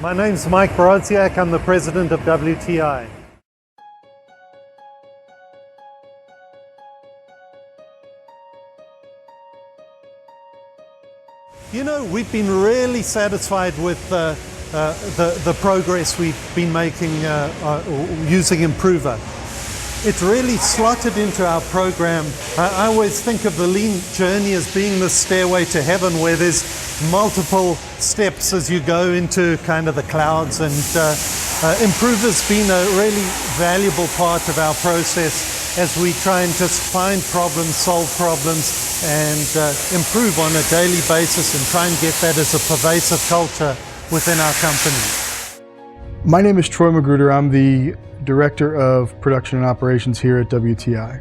My name's Mike Brodziak. I'm the president of WTI. You know, we've been really satisfied with the progress we've been making using Improver. It's really slotted into our program. I always think of the Lean journey as being the stairway to heaven, where there's multiple steps as you go into kind of the clouds, and Improver's been a really valuable part of our process as we try and just find problems, solve problems, and improve on a daily basis and try and get that as a pervasive culture within our company. My name is Troy Magruder. I'm the Director of Production and Operations here at WTI.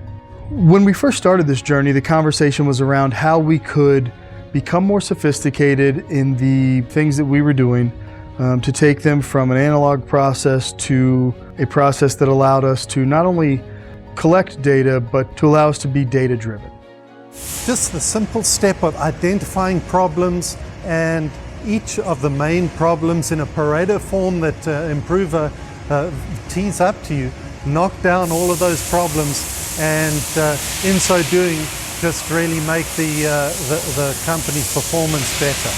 When we first started this journey, the conversation was around how we could become more sophisticated in the things that we were doing, to take them from an analog process to a process that allowed us to not only collect data, but to allow us to be data-driven. Just the simple step of identifying problems, and each of the main problems in a Pareto form that Improver tees up to you, knock down all of those problems, and in so doing, just really make the company's performance better.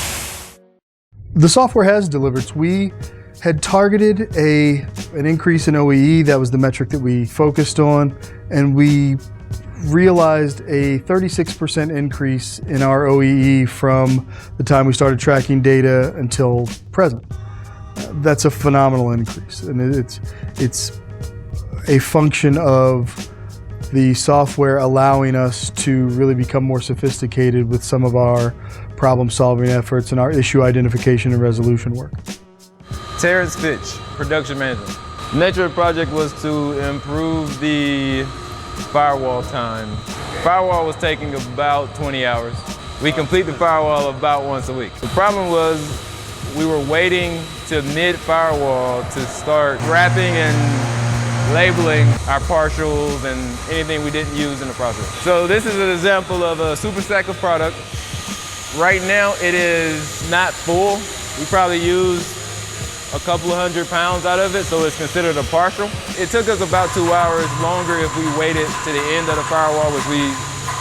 The software has delivered. We had targeted an increase in OEE. That was the metric that we focused on, and we realized a 36% increase in our OEE from the time we started tracking data until present. That's a phenomenal increase, and it's a function of the software allowing us to really become more sophisticated with some of our problem-solving efforts and our issue identification and resolution work. Terrence Fitch, production manager. The nature of the project was to improve the firewall time. Firewall was taking about 20 hours. We complete the firewall about once a week. The problem was we were waiting to mid-firewall to start wrapping and labeling our partials and anything we didn't use in the process. So this is an example of a super stack of product. Right now it is not full. We probably used a couple of 100 pounds out of it, so it's considered a partial. It took us about 2 hours longer if we waited to the end of the firewall, which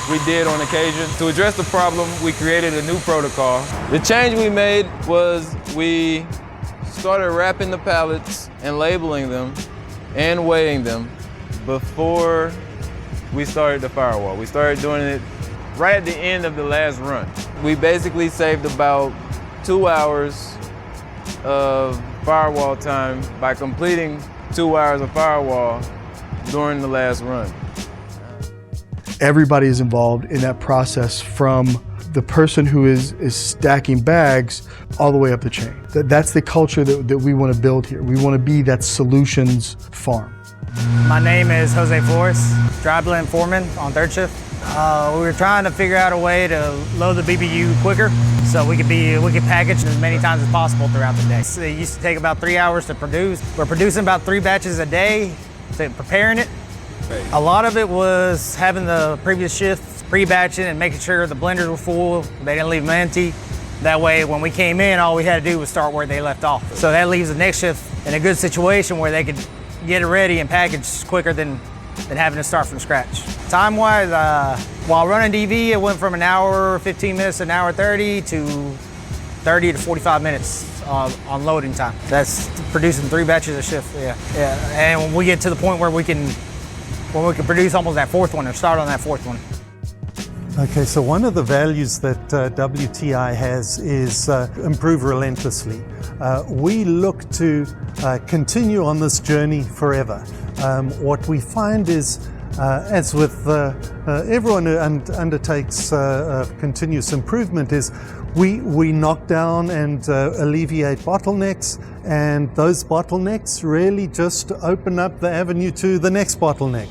we did on occasion. To address the problem, we created a new protocol. The change we made was we started wrapping the pallets and labeling them and weighing them before we started the firewall. We started doing it right at the end of the last run. We basically saved about 2 hours of firewall time by completing 2 hours of firewall during the last run. Everybody is involved in that process, from the person who is stacking bags all the way up the chain. That's the culture that we want to build here. We want to be that solutions farm. My name is Jose Flores, dry blend foreman on third shift. We were trying to figure out a way to load the BBU quicker so we could package as many times as possible throughout the day. So it used to take about 3 hours to produce. We're producing about 3 batches a day, so preparing it. A lot of it was having the previous shift pre-batching and making sure the blenders were full, they didn't leave them empty. That way when we came in, all we had to do was start where they left off. So that leaves the next shift in a good situation where they could get it ready and package quicker than having to start from scratch. Time-wise, while running DV, it went from an hour, 15 minutes, an hour 30 to 30 to 45 minutes on loading time. That's producing 3 batches a shift, yeah. And when we get to the point where we can produce almost that 4th one or start on that 4th one. Okay, so one of the values that WTI has is improve relentlessly. We look to continue on this journey forever. What we find is, as with everyone who undertakes continuous improvement, is we knock down and alleviate bottlenecks, and those bottlenecks really just open up the avenue to the next bottleneck.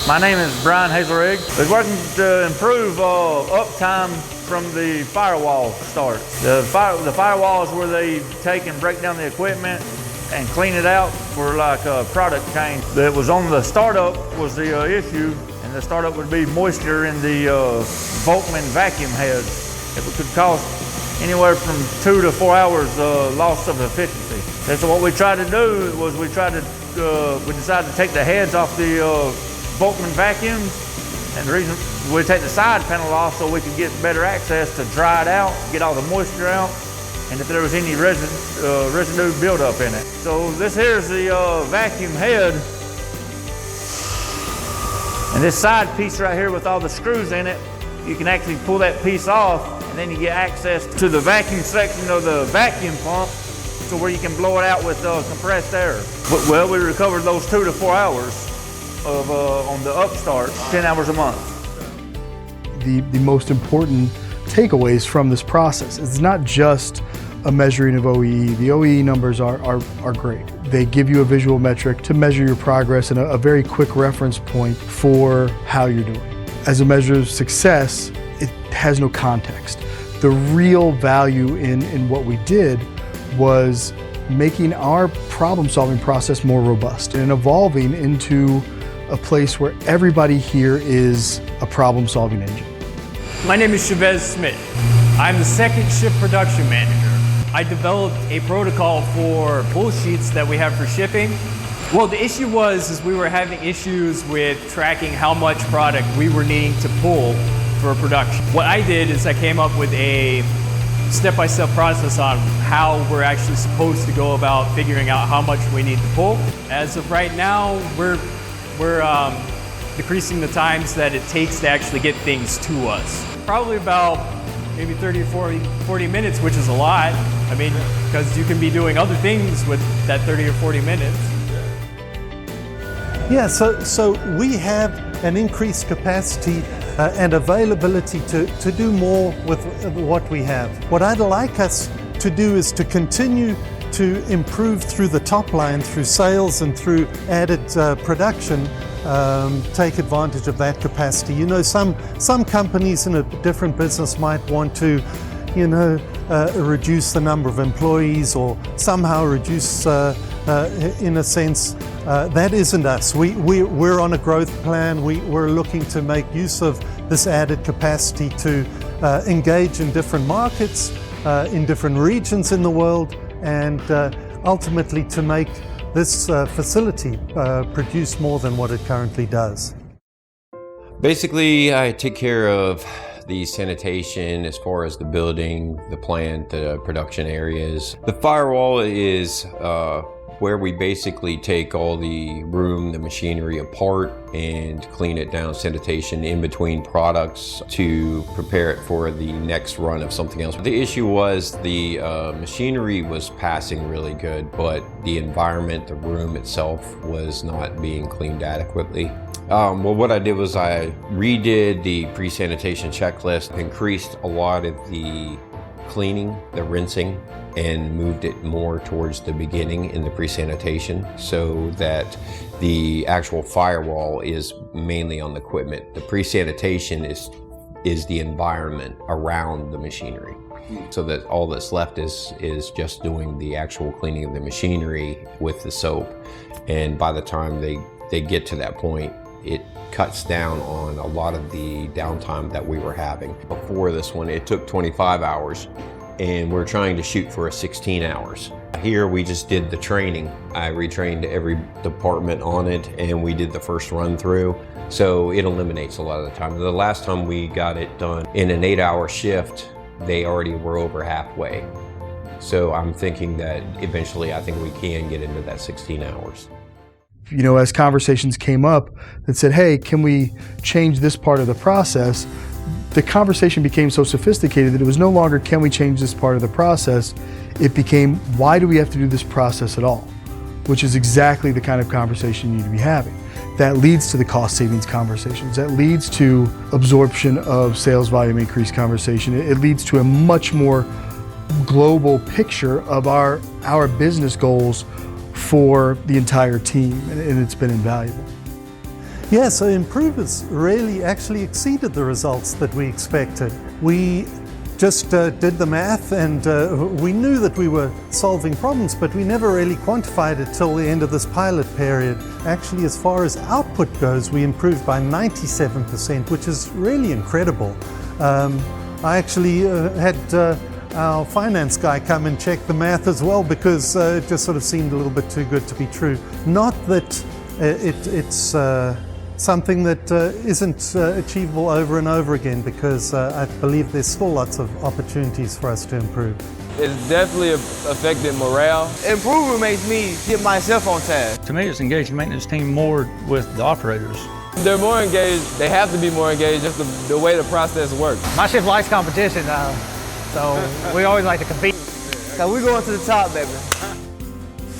My name is Brian Hazelrig. We're working to improve uptime from the firewall start. The firewalls where they take and break down the equipment and clean it out were like a product change. That was on the startup was the issue, and the startup would be moisture in the Volkman vacuum heads. It could cost anywhere from 2 to 4 hours loss of efficiency. And so what we tried to do was we decided to take the heads off the Volkman vacuums, and the reason we take the side panel off so we could get better access to dry it out, get all the moisture out, and if there was any residue buildup in it. So this here is the vacuum head, and this side piece right here with all the screws in it, you can actually pull that piece off, and then you get access to the vacuum section of the vacuum pump, to where you can blow it out with compressed air. Well, we recovered those 2 to 4 hours of on the upstart, 10 hours a month. The most important takeaways from this process is not just a measuring of OEE. The OEE numbers are great. They give you a visual metric to measure your progress and a very quick reference point for how you're doing. As a measure of success, it has no context. The real value in what we did was making our problem-solving process more robust and evolving into a place where everybody here is a problem-solving engine. My name is Chavez Smith. I'm the second shift production manager. I developed a protocol for pull sheets that we have for shipping. Well, the issue was we were having issues with tracking how much product we were needing to pull for production. What I did is I came up with a step-by-step process on how we're actually supposed to go about figuring out how much we need to pull. As of right now, we're decreasing the times that it takes to actually get things to us. Probably about maybe 30 or 40 minutes, which is a lot. I mean, because you can be doing other things with that 30 or 40 minutes. Yeah, so we have an increased capacity and availability to do more with what we have. What I'd like us to do is to continue to improve through the top line, through sales and through added production, take advantage of that capacity. You know, some companies in a different business might want to, you know, reduce the number of employees or somehow reduce, in a sense, that isn't us. We're on a growth plan. We're looking to make use of this added capacity to engage in different markets, in different regions in the world, and ultimately to make this facility produce more than what it currently does. Basically, I take care of the sanitation as far as the building, the plant, the production areas. The firewall is where we basically take all the room, the machinery apart and clean it down, sanitation in between products to prepare it for the next run of something else. The issue was the machinery was passing really good, but the environment, the room itself was not being cleaned adequately. Well, what I did was I redid the pre-sanitation checklist, increased a lot of the cleaning, the rinsing, and moved it more towards the beginning in the pre-sanitation so that the actual firewall is mainly on the equipment. The pre-sanitation is the environment around the machinery. So that all that's left is just doing the actual cleaning of the machinery with the soap. And by the time they get to that point, it cuts down on a lot of the downtime that we were having. Before this one, it took 25 hours and we're trying to shoot for 16 hours. Here we just did the training. I retrained every department on it and we did the first run through. So it eliminates a lot of the time. The last time we got it done in an 8-hour shift, they already were over halfway. So I'm thinking that eventually I think we can get into that 16 hours. You know, as conversations came up that said, hey, can we change this part of the process? The conversation became so sophisticated that it was no longer, can we change this part of the process? It became, why do we have to do this process at all? Which is exactly the kind of conversation you need to be having. That leads to the cost savings conversations. That leads to absorption of sales volume increase conversation. It leads to a much more global picture of our business goals for the entire team, and it's been invaluable. Yeah, so Improvers really actually exceeded the results that we expected. We just did the math and we knew that we were solving problems, but we never really quantified it till the end of this pilot period. Actually, as far as output goes, we improved by 97%, which is really incredible. I actually had our finance guy come and check the math as well, because it just sort of seemed a little bit too good to be true. Not that it's something that isn't achievable over and over again, because I believe there's still lots of opportunities for us to improve. It's definitely affected morale. Improvement makes me get myself on task. To me, it's engaged the maintenance team more with the operators. They're more engaged. They have to be more engaged, just the way the process works. My shift likes competition, so we always like to compete. Cause we going to the top, baby.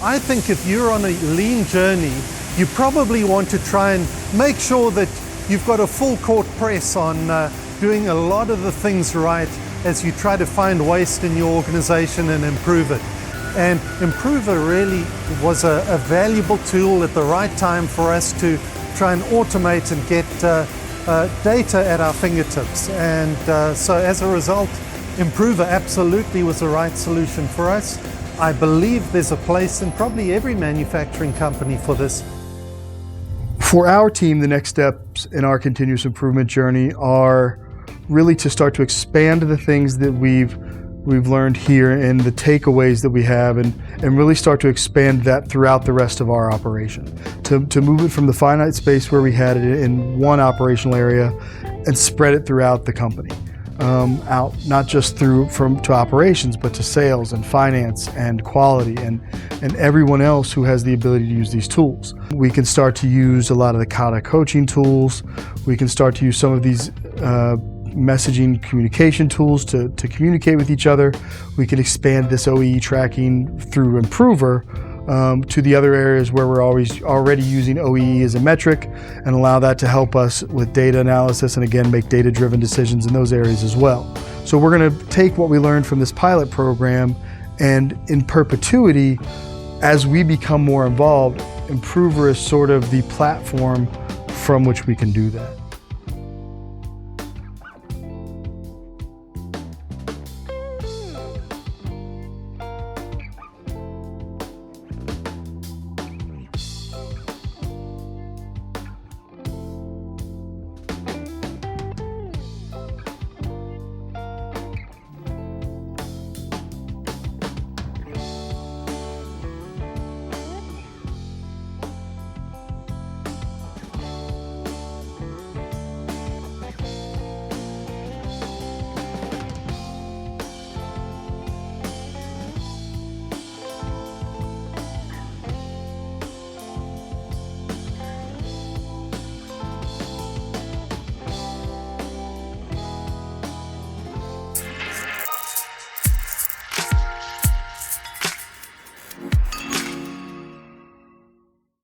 I think if you're on a lean journey, you probably want to try and make sure that you've got a full court press on doing a lot of the things right as you try to find waste in your organization and improve it. And Improver really was a valuable tool at the right time for us to try and automate and get data at our fingertips. And so as a result, Improver absolutely was the right solution for us. I believe there's a place in probably every manufacturing company for this. For our team, the next steps in our continuous improvement journey are really to start to expand the things that we've learned here and the takeaways that we have, and really start to expand that throughout the rest of our operation. To move it from the finite space where we had it in one operational area and spread it throughout the company. Out, not just to operations, but to sales and finance and quality and everyone else who has the ability to use these tools. We can start to use a lot of the kata coaching tools. We can start to use some of these messaging communication tools to communicate with each other. We can expand this OEE tracking through Improver to the other areas where we're already using OEE as a metric, and allow that to help us with data analysis and again make data-driven decisions in those areas as well. So we're going to take what we learned from this pilot program, and in perpetuity, as we become more involved, Improver is sort of the platform from which we can do that.